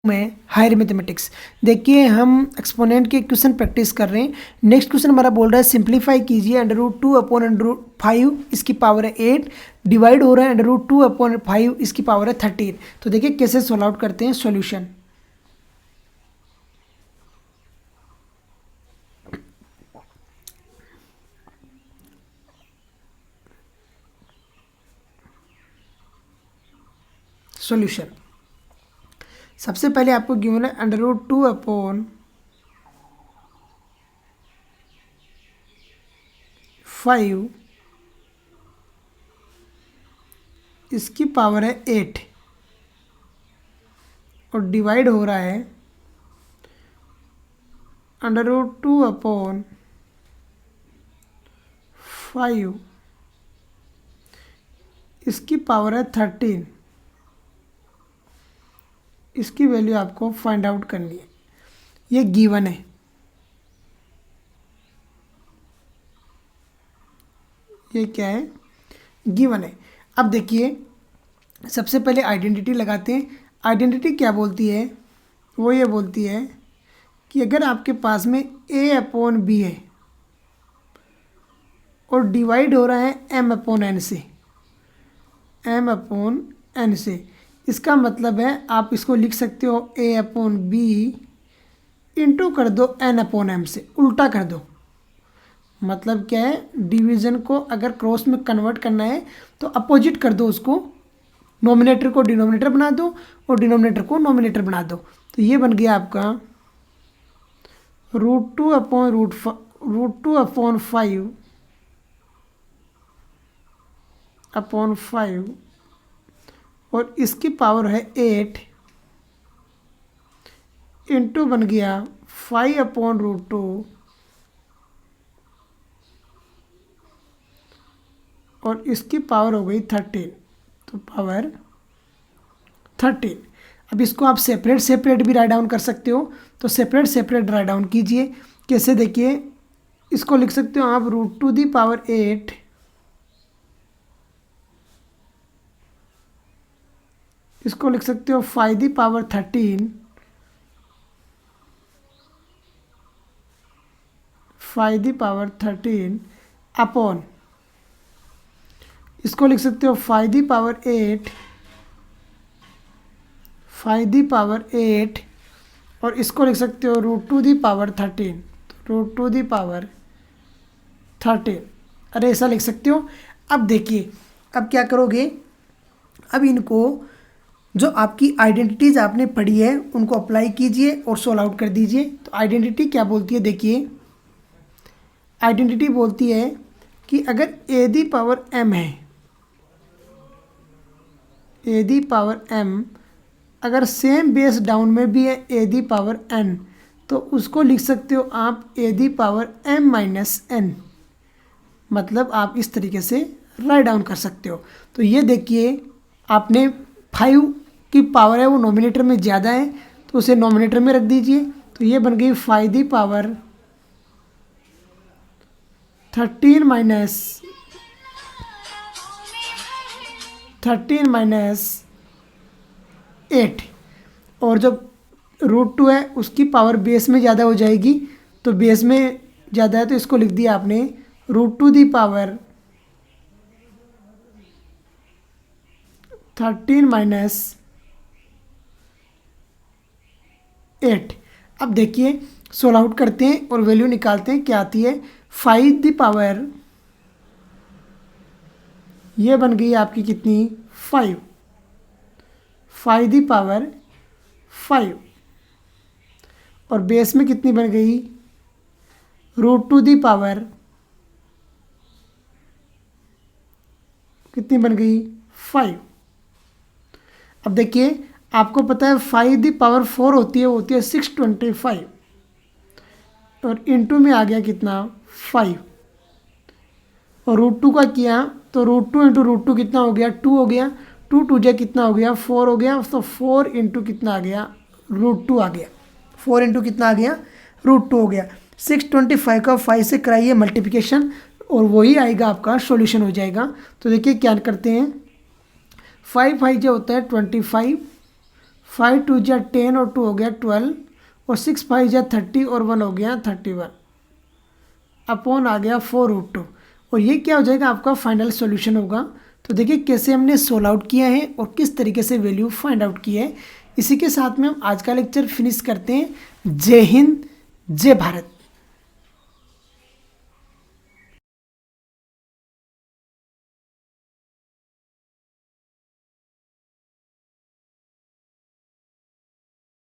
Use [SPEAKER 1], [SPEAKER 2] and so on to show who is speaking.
[SPEAKER 1] में higher mathematics. देखिए हम एक्सपोनेंट के क्वेश्चन प्रैक्टिस कर रहे हैं। नेक्स्ट क्वेश्चन हमारा बोल रहा है सिंप्लीफाई कीजिए √2 अपॉन √5 इसकी पावर है 8 डिवाइड हो रहा है √2 अपॉन 5 इसकी पावर है 13। तो देखिए कैसे सॉल्व आउट करते हैं सॉल्यूशन। सॉल्यूशन सबसे पहले आपको गिवन है √2 अपॉन 5 इसकी पावर है 8 और डिवाइड हो रहा है √2 अपॉन 5 इसकी पावर है 13। इसकी वैल्यू आपको फाइंड आउट करनी है। ये गिवन है, ये क्या है, गिवन है। अब देखिए सबसे पहले आइडेंटिटी लगाते हैं। आइडेंटिटी क्या बोलती है, वो ये बोलती है कि अगर आपके पास में a अपॉन बी है और डिवाइड हो रहा है m अपॉन n से, m अपॉन n से, इसका मतलब है आप इसको लिख सकते हो a अपॉन बी इंटू कर दो n अपॉन m से, उल्टा कर दो। मतलब क्या है, डिवीज़न को अगर क्रॉस में कन्वर्ट करना है तो अपोजिट कर दो, उसको नोमिनेटर को डिनोमिनेटर बना दो और डिनोमिनेटर को नोमिनेटर बना दो। तो ये बन गया आपका √2 अपॉन 5 अपॉन 5 और इसकी पावर है 8 इंटू बन गया 5 अपॉन √2 और इसकी पावर हो गई 13। तो पावर 13। अब इसको आप सेपरेट भी राइट डाउन कर सकते हो। तो सेपरेट राइट डाउन कीजिए। कैसे, देखिए इसको लिख सकते हो आप √2 दी पावर 8 इसको लिख सकते हो 5 the power 13 5 the power 13 upon इसको लिख सकते हो 5 दी पावर 8 5 दी पावर 8 और इसको लिख सकते हो √2 दी पावर 13 √2 दी पावर 13। अरे ऐसा लिख सकते हो। अब देखिए अब क्या करोगे, अब इनको जो आपकी आइडेंटिटीज आपने पढ़ी है उनको अप्लाई कीजिए और सॉल्व आउट कर दीजिए। तो आइडेंटिटी क्या बोलती है, देखिए आइडेंटिटी बोलती है कि अगर a दी पावर m है, a दी पावर m अगर सेम बेस डाउन में भी है a दी पावर n, तो उसको लिख सकते हो आप a the power m minus n। मतलब आप इस तरीके से राइट डाउन कर सकते हो। तो ये देखिए आपने 5 की पावर है वो नोमिनेटर में ज़्यादा है तो उसे नोमिनेटर में रख दीजिए। तो ये बन गई 5 दी पावर 13 माइनस 8 और जब √2 है उसकी पावर बेस में ज़्यादा हो जाएगी। तो बेस में ज़्यादा है तो इसको लिख दिया आपने √2 दी पावर 13 माइनस 8। अब देखिए सोल्व आउट करते हैं और वैल्यू निकालते हैं क्या आती है। 5 दी पावर, ये बन गई आपकी कितनी, 5 दी पावर 5 और बेस में कितनी बन गई, √2 दी पावर कितनी बन गई, 5। अब देखिए आपको पता है 5 दी पावर 4 होती है, वो होती है 625 और इनटू में आ गया कितना, 5 और √2 का किया तो √2 इंटू √2 कितना हो गया, 2 हो गया। 2 2 जा कितना हो गया, 4 हो गया। तो 4 इंटू कितना आ गया, √2 आ गया। 4 इंटू कितना आ गया, √2 हो गया। 625 का 5 से कराइए मल्टीप्लिकेशन और वही आएगा आपका सॉल्यूशन हो जाएगा। तो देखिए क्या करते हैं, 5 5 जो होता है 25, 5 2 जा 10 और 2 हो गया 12 और 6 5 जा 30 और 1 हो गया 31 अपॉन आ गया 4√2 और ये क्या हो जाएगा आपका फाइनल सॉल्यूशन होगा। तो देखिए कैसे हमने सोल्व आउट किया है और किस तरीके से वैल्यू फाइंड आउट की है। इसी के साथ में हम आज का लेक्चर फिनिश करते हैं। जय हिंद, जय भारत।